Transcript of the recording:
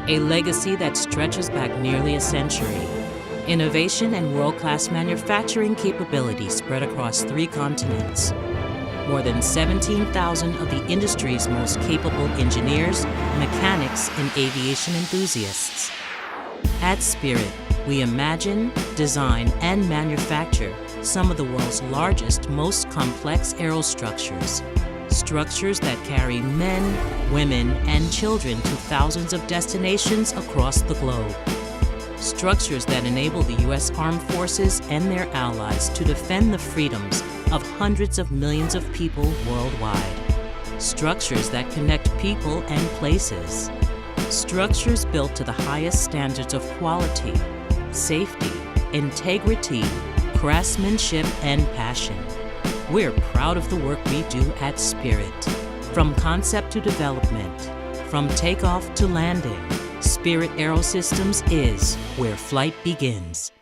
a legacy that stretches back nearly a century. Innovation and world-class manufacturing capability spread across 3 continents. More than 17,000 of the industry's most capable engineers, mechanics, and aviation enthusiasts. At Spirit, we imagine, design, and manufacture some of the world's largest, most complex aerostructures. Structures that carry men, women, and children to thousands of destinations across the globe. Structures that enable the U.S. Armed Forces and their allies to defend the freedoms of hundreds of millions of people worldwide. Structures that connect people and places. Structures built to the highest standards of quality, safety, integrity, craftsmanship, and passion. We're proud of the work we do at Spirit. From concept to development, from takeoff to landing, Spirit AeroSystems is where flight begins.